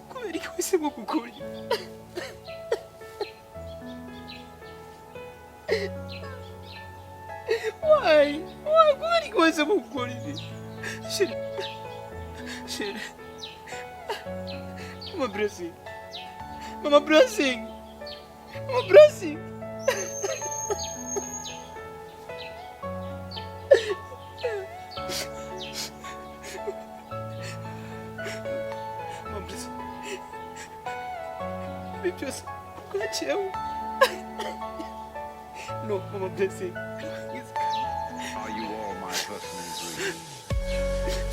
kubera ko wahisemo gukora Why kubera ko wahisemo gukora ibi Shit Mama blessing Mama blessing Just got you. No, Mama blessing. Are you all my personal dreams?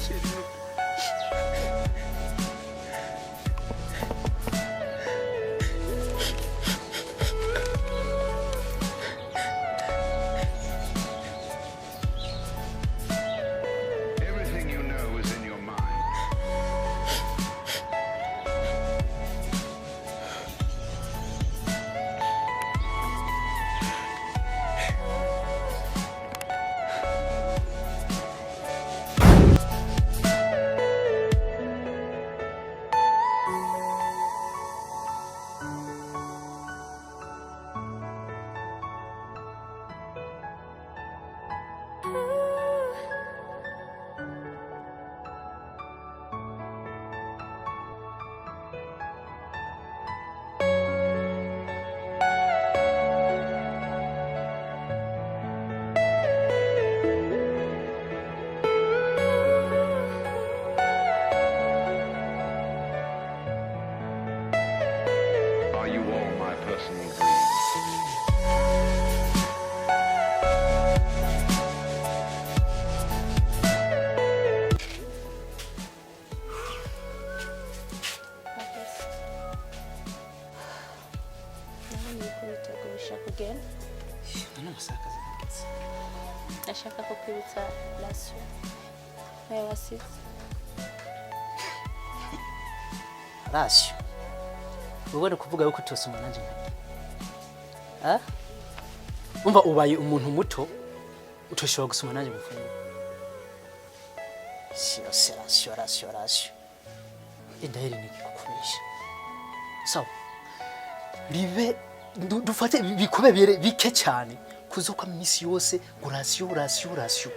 Shit, no. Everything you know is in your mind. Are you all my personal dreams? Again. None masaka zageze. Ndashaka kukwibutsa last year. Nayo wasize. Rasyo. Ubone kuvuga yuko utosoma nanje nka. Umva ubaye umuntu muto utoshobora gusoma nanje mufungo. Rasyo. Indaheri nikikukumisha. So. Ribe dufate bikubebere bike cyane kuzuka misi yose urasyo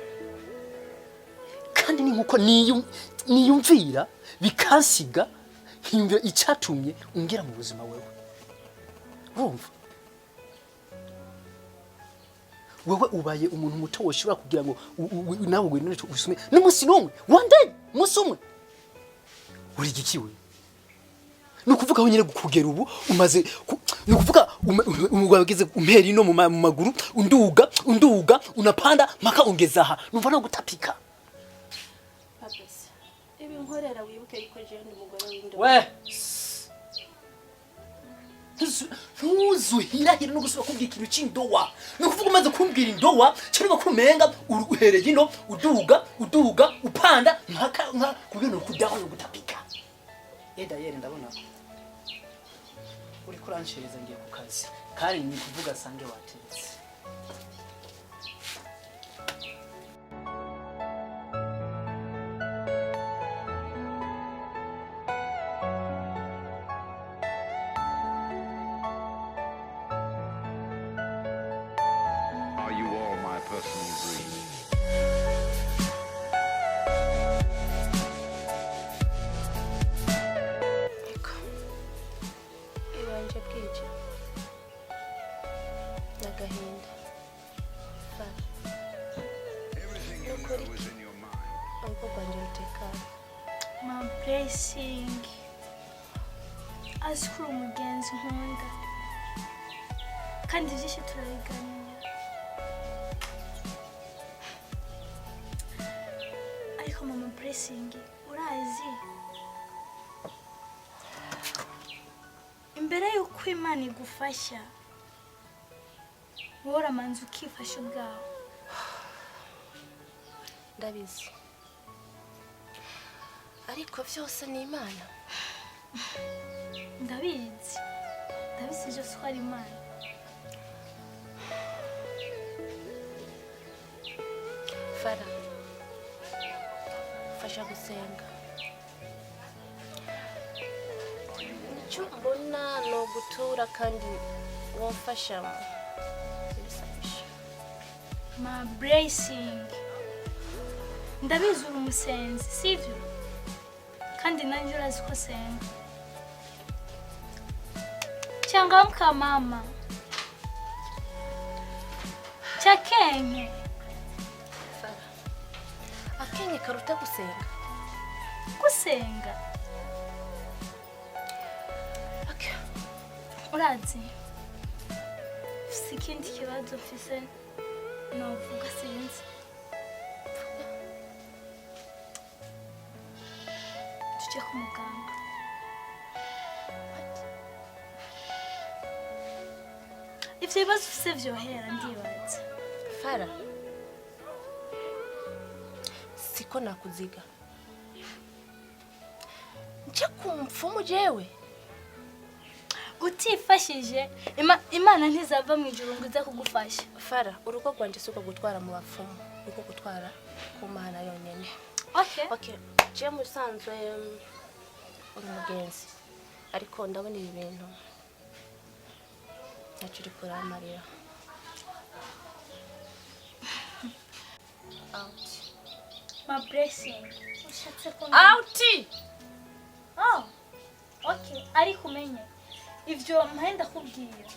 kandi ni nkuko niyumvira bikansiga himvyo icatumye ungera mu buzima wewe urumva wewe ubaye umuntu muto woshobora kugira ngo nawe ngwino usume n'umusi nomwe one day musumwe uri gikiwe nukuvuga aho nyine kugera ubu umaze nukuvuga umugabageze umperi no mu maguru unduga unapanda maka ongeza aha numva no gutapika Pabese ibi nkorera wibuke yuko je ndi umugore w'indobo we ntuzuhirahira no gusubira kumbwira ikintu c'indowa nukuvuga umaze kumbwira indowa cyangwa kumenga uhereye ino uduga upanda maka kubino kudaho no gutapika yere ndabona uri kuranshiriza ngiye ku kazi kandi ni kuvuga sange watetse Are you all my personal dreams? Iwanje bwije nagahinda Everything you know is in your mind. ariko kwanje utekana My blessing. Asikuru umugenzi nkunda. Kandi byinshi turabiganira. Ariko mama blessing urazi. Imbere yuko Imana igufasha. Wora manzi ukifasha ubwawe. ndabizi ariko byose ni Imana Ndabizi byose ko ari Imana. Fara fasha gusenga icyo mbona no gutura kandi wamfasha ibisabisha. My blessing. Ndabizi uri umusenzi, sivyo? Kandi nanjye urazi ko senga. Changamka mama. Chakenye. Fara. Akenye karuta gusenga. Gusenga. Okay. Urazi. Sikindi kibazo mfise novuga sinzi. Tujye ku muganga. Ivyo bibazo ufise vyohera ndibaza. Fara. Siko nakuziga. Nje kumfumu jewe. Utifashije Imana ntizava mu ijuru ngo ize kugufasha. Fara, urugo rwanje suko gutwara mu bafumu, uko gutwara ku Mana yonyene. Okay. Je musanzwe umugenzi. Ariko ndabona ibi bintu. Nacuri kuramarira. Out. My blessing. Ushatse ko Out! Oh. Okay, ariko umenye. Ivyo mpenda kubwira.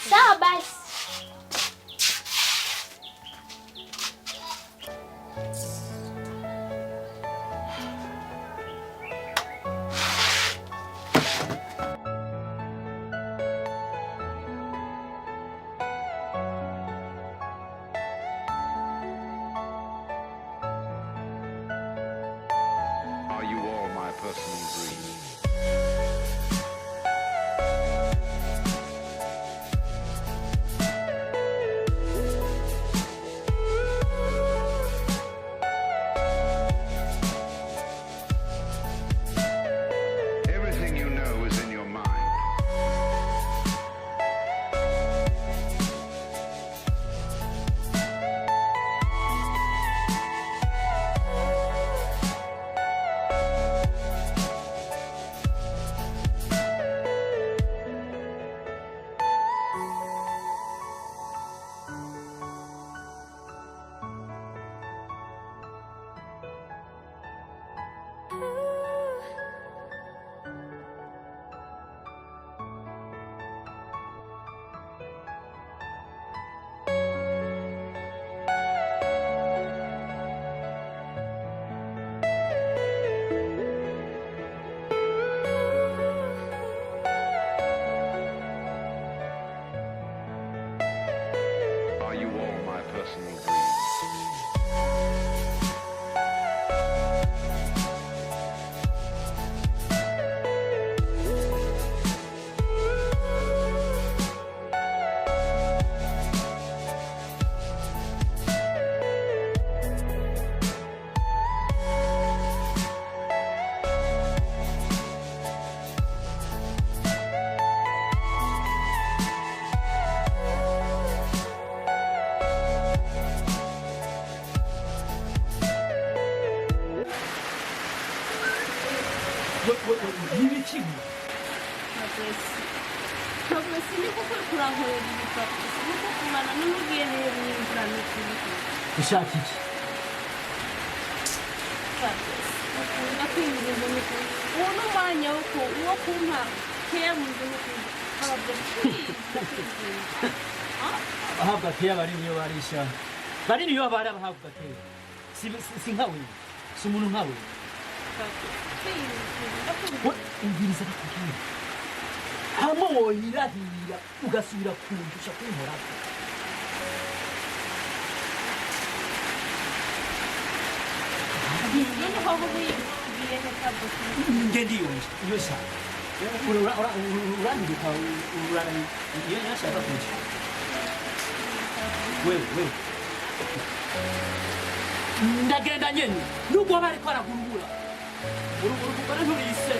Sawa basi. Are you all my personal dreams? Everything you know is in your mind. Are you all my personal dreams? Nibiki? Ntabwo siniko kurankorera ibitabo. Nuko kumana n'umugiye rero n'imvura n'ikindi. Ushaka iki? Ukunda kwinjiza n'uko. Uwo n'umwanya wo kumpa keya mu nzu n'ukindi. Ahabwa keya bari niyo barisha. Bari niyo bari abahabwa keya. Si nkawe. Si umuntu nkawe. Ingiriza bakubwira. Hamwe woyirahira ugasubira kundusha kwimurako. Nini ho bugiye ntabwo. Ngendi yosha. Urandika urana iyo yashaka kunshi. Wewe. Ndagenda nyene. Nubwo bari kwaragurugura. Urugura nturise.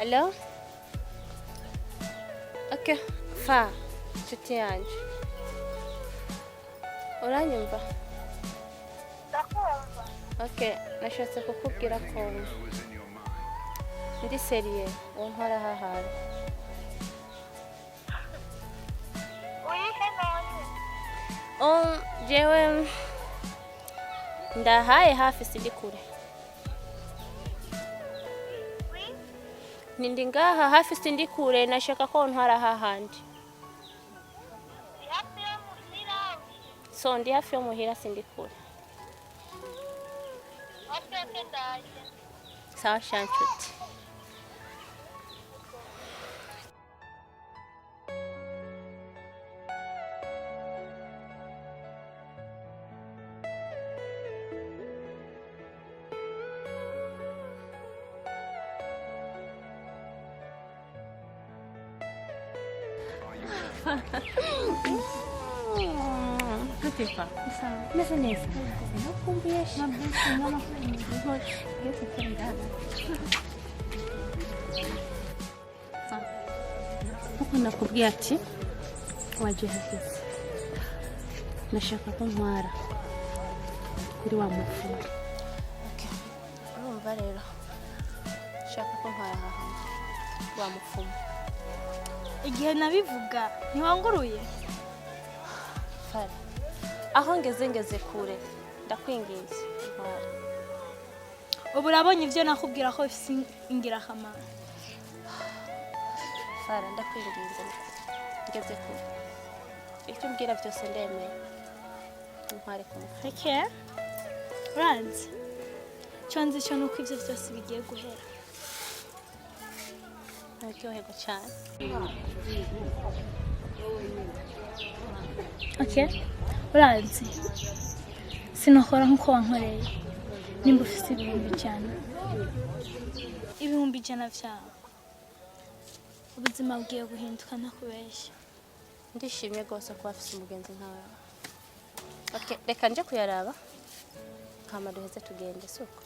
Hello? Okay, fa, nshuti yanje. Uranyumva? Ndakumva. Okay, nashatse kukubwira ko ndi seriye wontwara hahara. Uyihe none? Jewe ndahaye hafi sindi kure. Nindi ngaha hafi sindi kure nashaka ko ntwara hahandi. Hafi yo muhira. So ndi hafi yo muhira sindi kure. Okay, ndaje. Sawa shanchuti. Tupipa. Sawa. Mese neza. Nakumbuyeshi. Mabisi mama kweli. Yesu kundana. Uko nakubwiye ati waje hafisi. Nashaka ko ntwara kuri wa mufu. Okay. Urumva rero. Shaka ko ntwara hahandi. Wa mufumu. Igihe nabivuga ntiwanguruye. Fara. Aho ngeze kure ndakwinginze ntwara. Ubu urabonye ivyo nakubwira ko bifise ingirakamaro. Fara ndakwinginze ngeze kure. Icyo mbwira byose ndemeye. Ntware kumufata. Okay. Ranzi. Cyo cyo nuko ivyo byose bigiye guhera. Naryoherwa cyane. Okay. Ranzi. Sinakora nkuko wankoreye. Nimba ufite ibihumbi cyane. Ibihumbi cyane vyawe. Ubuzima bwiye guhinduka nakubeshya. Ndishimye gose ko afise umugenzi nkawe. Okay, reka nje kuyaraba. Kama duheze tugende suko.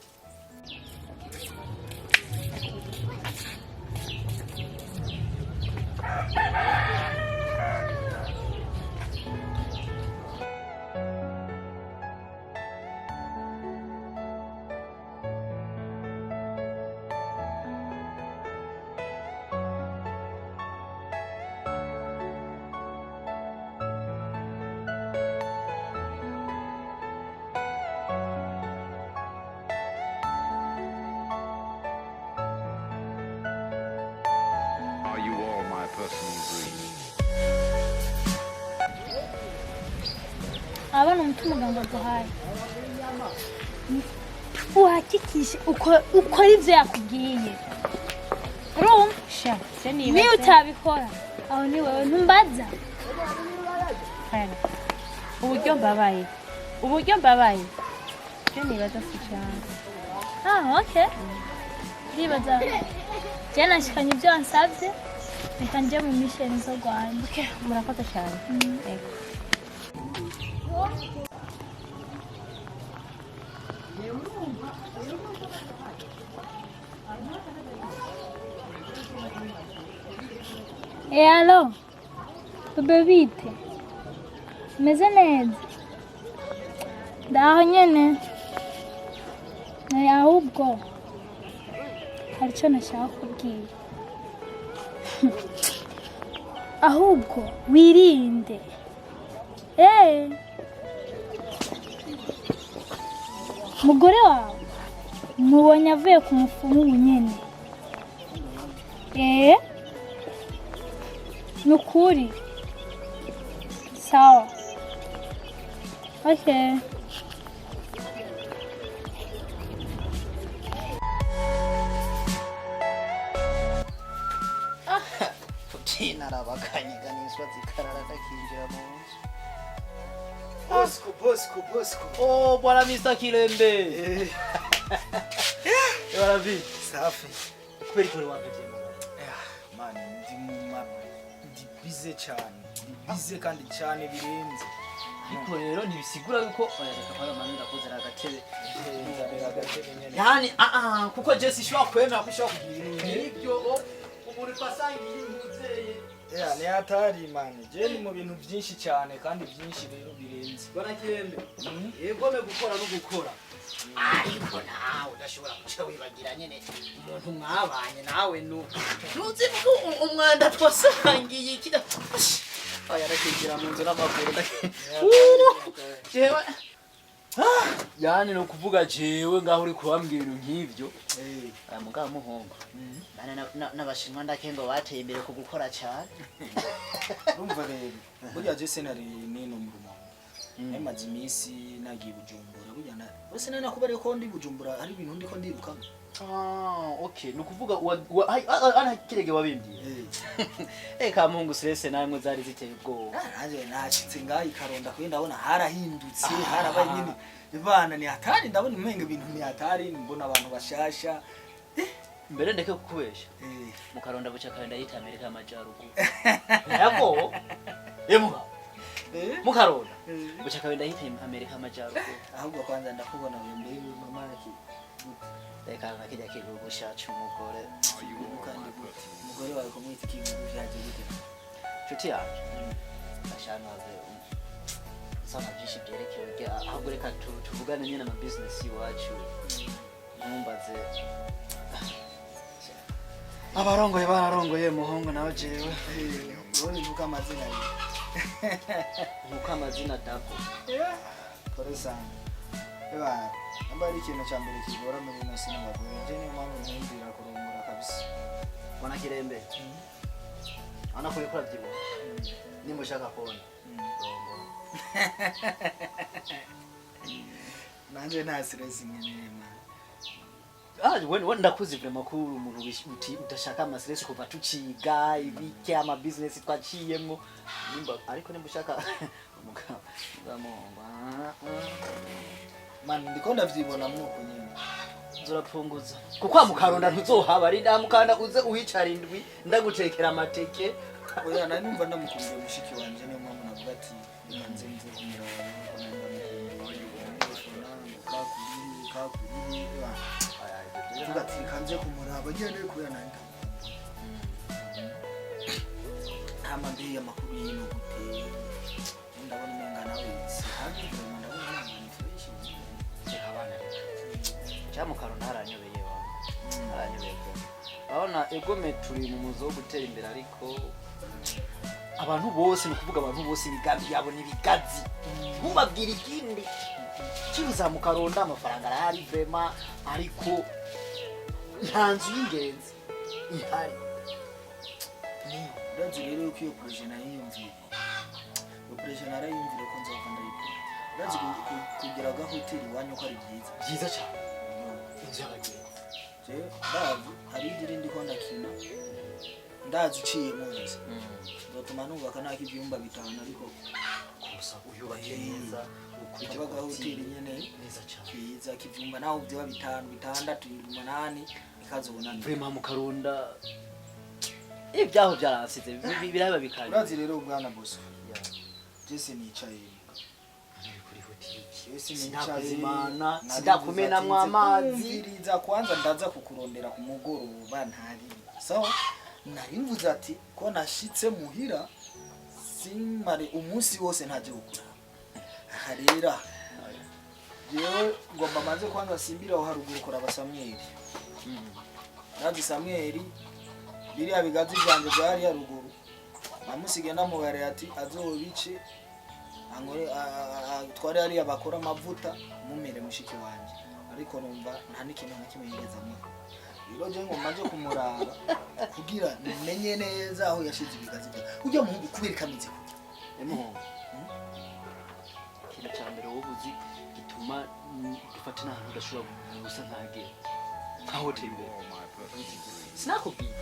Are you all my personal dreams? Abana mtu muganga duhaye. Uhakikishe ukora ivyo yakubwiye. Rum, Sha, seni ni utabikora. Aho ni wewe ntumbaza. Fara. Uburyo mbabaye. Cyo nibaza cyane. Ah, okay. Ndibaza. Jana nshikanye ibyo wansabye. Reka nje mu mission zo Rwanda. Okay, murakoze cyane. Yego. Allo. Bebe bite. Meze neza. Ndaho nyene. Ahubwo hari icyo nashaka kubwira. Ahubwo wirinde. Mugore wawe mubonye avuye ku mufumu nyene. Nukuri. Sawa. Okay. Putina arabakanyega niswa zikarara kakinjira mu nzu. Bosco. Oh, bwana Mr. Kilembe. Bwana vi. Safi. Kweli kweli wangaje mama. Man, ndi busy cyane. Ndi busy kandi cyane birenze. Ariko rero ntibisigura yuko reka para mami ndakozera agatebe. Nzabera agatebe nyene. Yani kuko je sishobora kwemera ko ushobora kugira ibintu nk'ibyo twasangiye impuzeye ni hatari man je ni mu bintu byinshi cyane kandi byinshi rero birenze barakirembe yego me gukora no gukora ariko nawe udashobora guca wibagira nyene umuntu mwabanye nawe nuzi umwanda twasangiye kida aya rakigira mu nzu n'amaguru jewe yani no kuvuga jewe ngaho uri kubambwira ibintu nk'ivyo mugabo muhongo n'abashinwa ndakengo bateye imbere ku gukora cyane urumva rero burya je senari nino mu rumo nemaze imisi nagiye Bujumbura burya na bose nana kubare ko ndi Bujumbura ari ibintu ndiko ndiruka okay no kuvuga ana kirege wabimbye kamungu stress namwe zari ziteye ubwoba nanje nashitse ngayi karonda kwe ndabona harahindutse harabaye nyine bana ni hatari ndabona impenge ibintu ni hatari mbona abantu bashasha mbere ndeke kukubesha mu karonda buca karonda yita Amerika y'Amajyaruguru yako yemuga mu karonda buca karonda yita Amerika y'Amajyaruguru ahubwo kwanza ndakubona mbere mama yake reka nakijya kigugusha cy'umugore kandi umugore wawe kumwita ikintu byaje gute nshuti yaje ashana ave sana byinshi byerekeye ahubwo reka tuvugane nyine na business iwacu ntumbaze abarongoye bararongoye muhongo nawe jewe wowe uvuga amazina ye nkuko amazina dako Toresana eba ambari ikintu cya mbere kigora muri ino sinema je ni mpamvu ntumvira kurongora kabisa bona kirembe ana kulikora byibo nimba ushaka kubona nanje nta stress nyene when ndakuzi vile makuru umuntu udashaka amastress kuva tuciga ibike ama business twaciyemo nimba ariko nimba ushaka umugabo man ndiko ndavyibona mwuko nyine zurapunguza kuko mukaronda ntuzohaba ari ndamukanda uze uhicara indwi ndagutekera amateke oya nani numva ndamukumbuye mushiki wanje niyo mpamvu navuga ati nze kumuraba tuvuga ati kanze kumuraba agende kubera nandi amambe amakuru y'ino gute ndabona umenga nawe haje ndabona ni fresh abana cyamukaronda haranyobeye haranyobeye abona egome turi mu muzo wo gutera imbere ariko abantu bose no kuvuga abantu bose bigazi yabo ni bigazi mubabwira ikindi kizamuka ronda amafaranga arahari vrema ariko ntanzu y'ingenzi ihari ndazi rero uko iyo projet nayiyumviye iyo projet narayumvira ko nzava ndayikora ndazi kugira ga hotel wanyu ko ari byiza cyane inzu y'abagenzi je ndazi hari idiri ndiko ndakina ndazi uciye mu nzu nzotuma nubaka naki ibyumba bitanu ariko gusa uyubake neza ukibaga hotel nyene neza cyane byiza kivyumba naho byo bitanu bitandatu 8 ikazobona vrema mu karonda ibyaho byarasize biraba bikanye urazi rero ubwana boss Jesse nicaye kuri hotel Jesse sinakuzimana sidakumenamwa amazi iriza kwanza ndaza kukurondera ku mugoroba ntari sawa nari mvuze ati ko nashitse muhira simare umunsi wose ntaje gukura harira yewe ngomba maze kwanza simbira aho haruguru kora abasamweli nazi samweli biriya bigazi byanje byari haruguru namusige ndamubare ati azobice angore twari ari abakora amavuta mumere mushiki wanje ariko numva nta n'ikintu nakimeyegezamo rero je ngo maze kumuraba kugira menye neza aho yashize ibigazi bya ujya mu kubera kamize kujya emuhongo kino cyambere wobuzi gituma dufata nahantu udashobora gusa nkage nkaho tembe sinakubwiye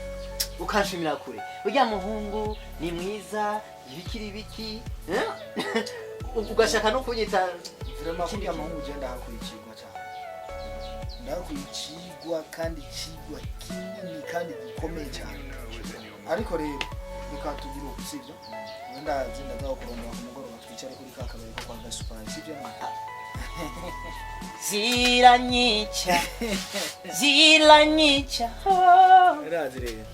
ukanshimira kure ujya muhungu ni mwiza ibikiri biki ugashaka no kunyita vrema kujya muhungu je ndahakurikirwa cyane ndahakurikirwa kandi kigwa kinini kandi gikomeye cyane ariko rero bikatugira ukusivyo wenda zinda zaho kurondera ku mugoroba twicare kuri kakabari ko kwa Gaspar sivyo ziranyica ziranyica irazi rero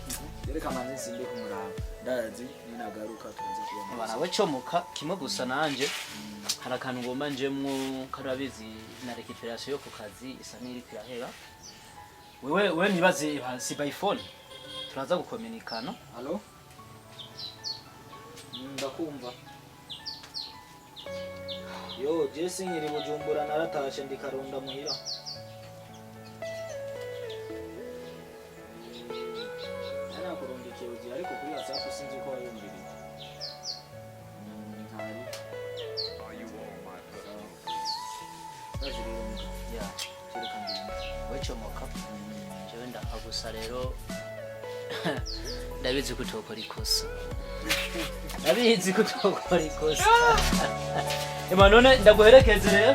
Reka manzi simbe kumuraba. Ndazi ninagaruka tuze kubona. barawe comoka kimwe gusa nanje hari akantu ngomba njemwo karabizi na recuperation yo ku kazi isa niri kirahera wewe nibaze si by phone turaza gukominikana. Allo? Ndakumva. Yo, Jesse ngiri Bujumbura naratashe ndikaronda muhira. Nana kurundikiye uzi ariko kuri WhatsApp sinzi ko wayumviriye. Ntari. Are you all my personal Yeah. Kereka ndimo. we comoka jewe ndahagusa rero ndabizi kutokora ikosa ndabizi kutokora ikosa none ndaguherekeze rero